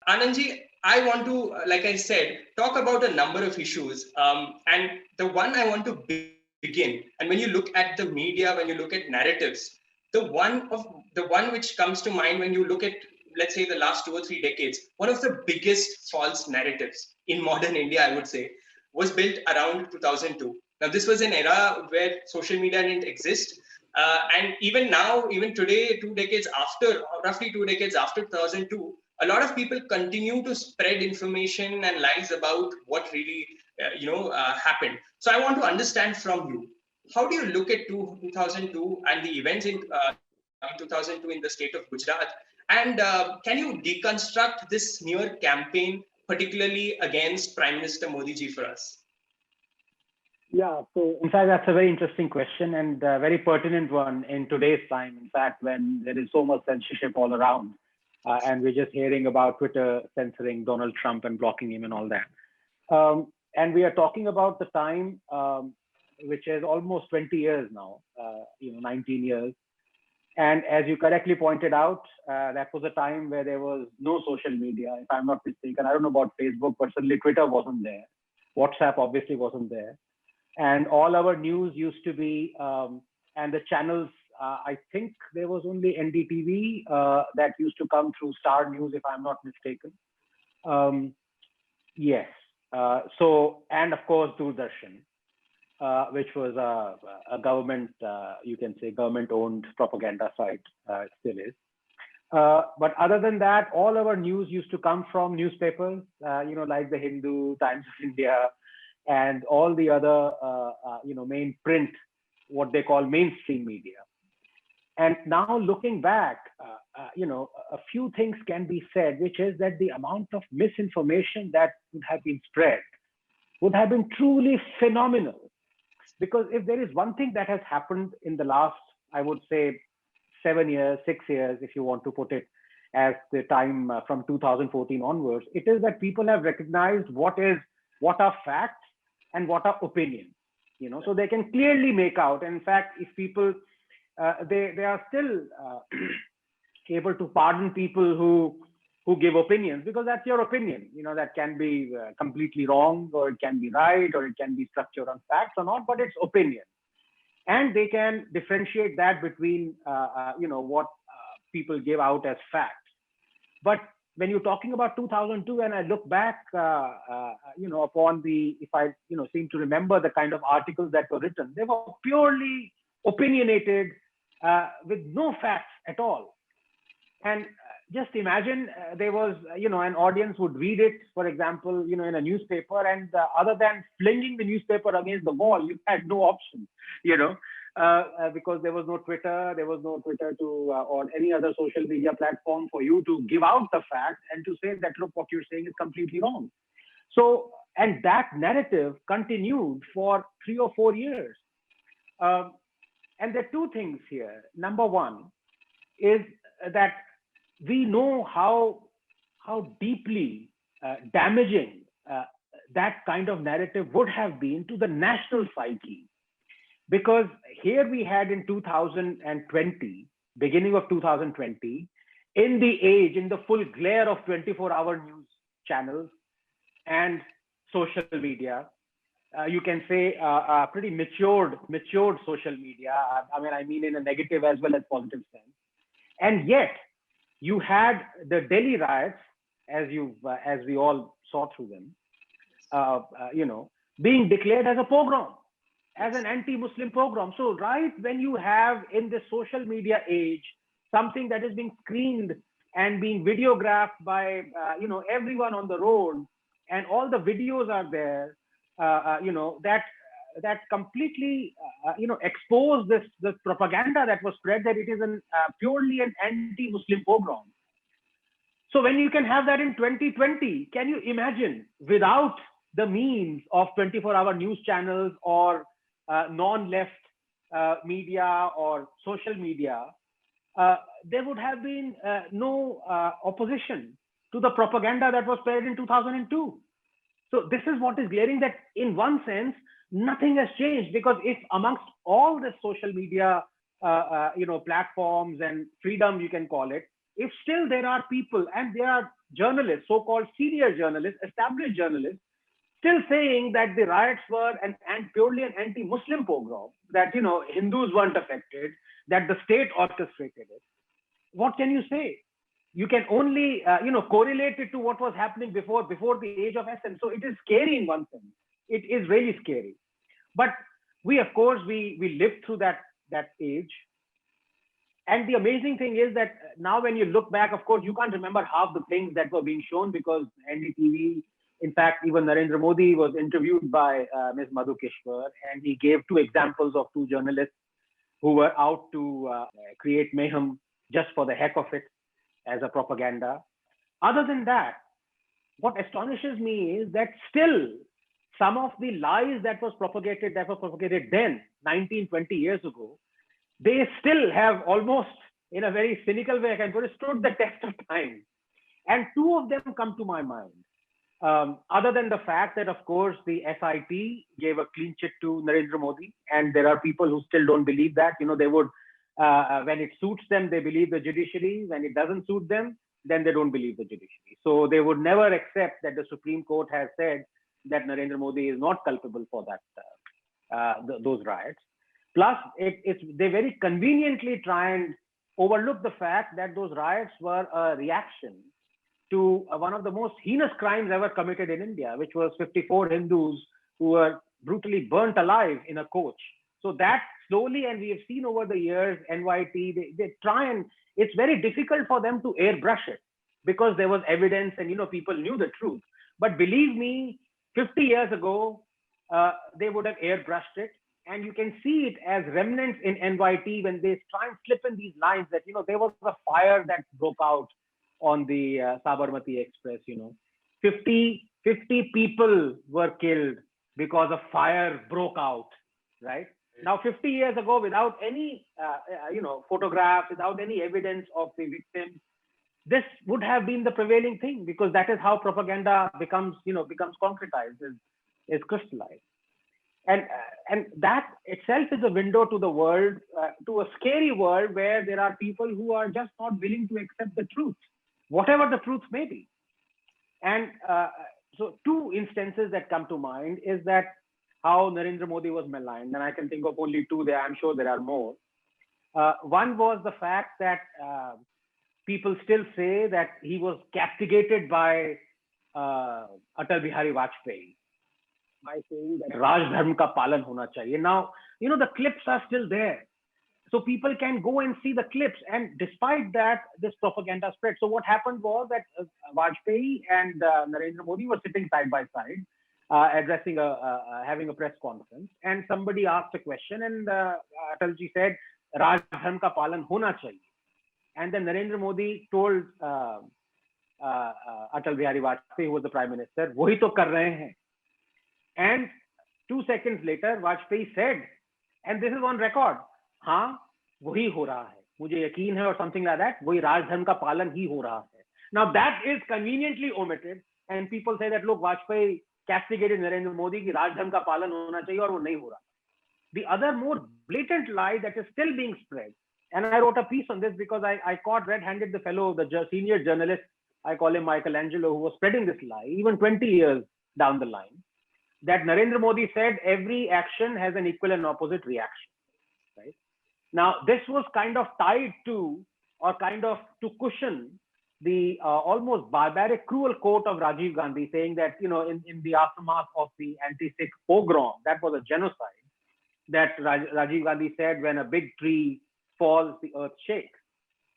Anandji, I want to, like I said, talk about a number of issues. And the one I want to begin, and when you look at the media, when you look at narratives, the one which comes to mind when you look at, let's say, the last 2 or 3 decades, one of the biggest false narratives in modern India, I would say, was built around 2002. Now, this was an era where social media didn't exist. And even now, even today, 2 decades after, roughly 2 decades after 2002, a lot of people continue to spread information and lies about what really, happened. So I want to understand from you, how do you look at 2002 and the events in 2002 in the state of Gujarat? And can you deconstruct this newer campaign, particularly against Prime Minister Modi ji, for us? Yeah, so in fact, that's a very interesting question and a very pertinent one in today's time. In fact, when there is so much censorship all around, and we're just hearing about Twitter censoring Donald Trump and blocking him and all that. And we are talking about the time, which is almost 20 years now, 19 years. And as you correctly pointed out, that was a time where there was no social media, if I'm not mistaken. I don't know about Facebook, but certainly Twitter wasn't there. WhatsApp obviously wasn't there. And all our news used to be, and the channels, I think there was only NDTV that used to come through Star News, if I'm not mistaken. Yes. And of course, Doordarshan. Which was a government, you can say, government-owned propaganda site. It still is. But other than that, all our news used to come from newspapers, like the Hindu, Times of India, and all the other, main print, what they call mainstream media. And now looking back, a few things can be said, which is that the amount of misinformation that would have been spread would have been truly phenomenal. Because if there is one thing that has happened in the last, I would say, 7 years, 6 years, if you want to put it as the time from 2014 onwards, it is that people have recognized what are facts and what are opinions. So they can clearly make out. And in fact, if people, they are still able to pardon people who give opinions, because that's your opinion. That can be completely wrong, or it can be right, or it can be structured on facts or not, but it's opinion. And they can differentiate that between, what people give out as facts. But when you're talking about 2002, and I look back, upon if I, seem to remember the kind of articles that were written, they were purely opinionated with no facts at all. And just imagine there was, an audience would read it, for example, in a newspaper, and other than flinging the newspaper against the wall, you had no option, because there was no Twitter, or any other social media platform for you to give out the facts and to say that, look, what you're saying is completely wrong. So, and that narrative continued for 3 or 4 years. And there are two things here. Number one is that we know how deeply damaging that kind of narrative would have been to the national psyche. Because here we had in 2020, beginning of 2020, in the full glare of 24-hour news channels and social media, you can say pretty matured social media. I mean in a negative as well as positive sense. And yet, you had the Delhi riots, as we all saw through them, being declared as a pogrom, as an anti-Muslim pogrom. So right when you have in the social media age something that is being screened and being videographed by everyone on the road, and all the videos are there, that completely exposed this propaganda that was spread, that it is purely an anti-Muslim pogrom. So when you can have that in 2020, can you imagine without the means of 24-hour news channels or non-left media or social media, there would have been no opposition to the propaganda that was spread in 2002. So this is what is glaring, that in one sense, nothing has changed, because if amongst all the social media, platforms and freedom, you can call it, if still there are people, and journalists, so-called senior journalists, established journalists, still saying that the riots were and purely an anti-Muslim pogrom, that, Hindus weren't affected, that the state orchestrated it. What can you say? You can only, correlate it to what was happening before the age of essence. So it is scary in one sense. It is really scary. But we, of course, we lived through that age. And the amazing thing is that now when you look back, of course, you can't remember half the things that were being shown because NDTV, in fact, even Narendra Modi was interviewed by Ms. Madhu Kishwar, and he gave two examples of two journalists who were out to create mayhem just for the heck of it as a propaganda. Other than that, what astonishes me is that still some of the lies that were propagated then, 19, 20 years ago, they still have almost, in a very cynical way, I can put it, stood the test of time. And two of them come to my mind. Other than the fact that, of course, the SIT gave a clean chit to Narendra Modi, and there are people who still don't believe that. They would, when it suits them, they believe the judiciary. When it doesn't suit them, then they don't believe the judiciary. So they would never accept that the Supreme Court has said that Narendra Modi is not culpable for that those riots. Plus, they very conveniently try and overlook the fact that those riots were a reaction to one of the most heinous crimes ever committed in India, which was 54 Hindus who were brutally burnt alive in a coach. So that slowly, and we have seen over the years, NYT, they try and, it's very difficult for them to airbrush it because there was evidence and, people knew the truth. But believe me, 50 years ago, they would have airbrushed it. And you can see it as remnants in NYT when they try and slip in these lines that, there was a fire that broke out on the Sabarmati Express, 50 people were killed because a fire broke out, right? Now, 50 years ago, without any, photograph, without any evidence of the victims, this would have been the prevailing thing because that is how propaganda becomes concretized, is crystallized. And that itself is a window to the world, to a scary world where there are people who are just not willing to accept the truth, whatever the truth may be. And so two instances that come to mind is that how Narendra Modi was maligned, and I can think of only two there. I'm sure there are more. One was the fact that people still say that he was castigated by Atal Bihari Vajpayee by saying that Raj Dharm ka palan hona chahiye. Now, the clips are still there. So people can go and see the clips. And despite that, this propaganda spread. So what happened was that Vajpayee and Narendra Modi were sitting side by side, addressing having a press conference. And somebody asked a question and Atalji said, Raj Dharm ka palan hona chahiye. And then Narendra Modi told Atal Bihari Vajpayee, who was the Prime Minister, wahi to kar rahe hain. And 2 seconds later, Vajpayee said, and this is on record, हाँ वही हो रहा है, मुझे यकीन है, or something like that, वही राजधर्म का पालन ही हो रहा है. Now that is conveniently omitted, and people say that look, Vajpayee castigated Narendra Modi कि राजधर्म का पालन होना चाहिए और वो नहीं हो रहा. The other more blatant lie that is still being spread, and I wrote a piece on this because I caught red-handed the fellow, the senior journalist, I call him Michelangelo, who was spreading this lie even 20 years down the line, that Narendra Modi said every action has an equal and opposite reaction, right? Now, this was kind of tied to, or kind of to cushion the almost barbaric, cruel quote of Rajiv Gandhi saying that, in the aftermath of the anti-Sikh pogrom, that was a genocide, that Rajiv Gandhi said, when a big tree falls, the earth shakes.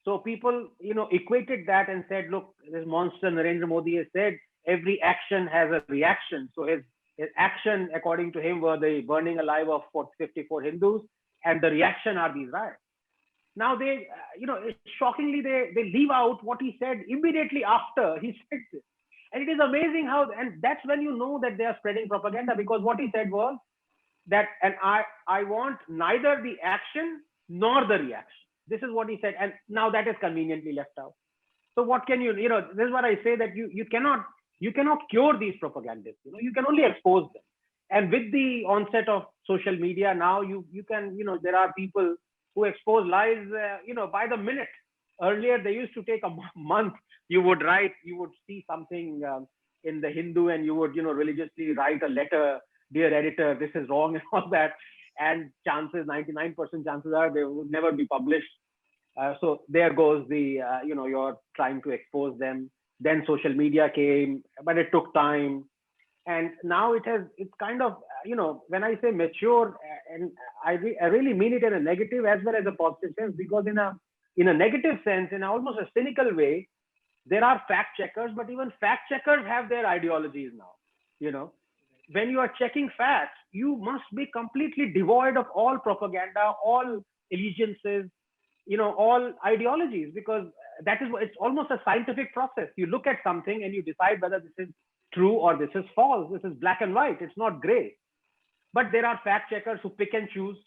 So people, equated that and said, look, this monster Narendra Modi has said every action has a reaction. So his action, according to him, were the burning alive of 54 Hindus, and the reaction are these riots. Now they, shockingly, they leave out what he said immediately after he said this. And it is amazing how, and that's when you know that they are spreading propaganda, because what he said was that, and I want neither the action nor the reaction. This is what he said. And now that is conveniently left out. So what can this is what I say, that you cannot cure these propagandists. You can only expose them. And with the onset of social media now, you can, there are people who expose lies, by the minute. Earlier, they used to take a month. You would see something in the Hindu, and you would, religiously write a letter, dear editor, this is wrong, and all that. And 99% chances are they would never be published. So there goes the, you're trying to expose them. Then social media came, but it took time. And now it's kind of, when I say mature, and I really mean it in a negative as well as a positive sense, because in a negative sense, in almost a cynical way, there are fact checkers, but even fact checkers have their ideologies now. When you are checking facts, you must be completely devoid of all propaganda, all allegiances, all ideologies, because it's almost a scientific process. You look at something and you decide whether this is true or this is false. This is black and white. It's not gray. But there are fact checkers who pick and choose,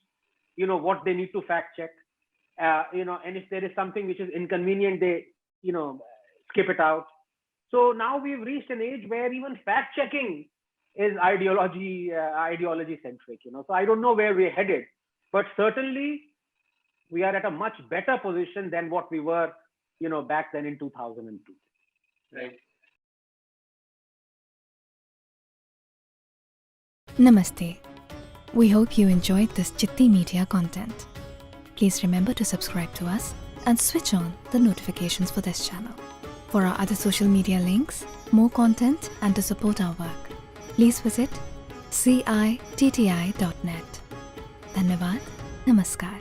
what they need to fact check. And if there is something which is inconvenient, they, skip it out. So now we've reached an age where even fact checking is ideology centric. So I don't know where we're headed, but certainly we are at a much better position than what we were, back then in 2002. Right. Namaste. We hope you enjoyed this Chitti Media content. Please remember to subscribe to us and switch on the notifications for this channel. For our other social media links, more content, and to support our work, please visit citti.net. Dhanyavad. Namaskar.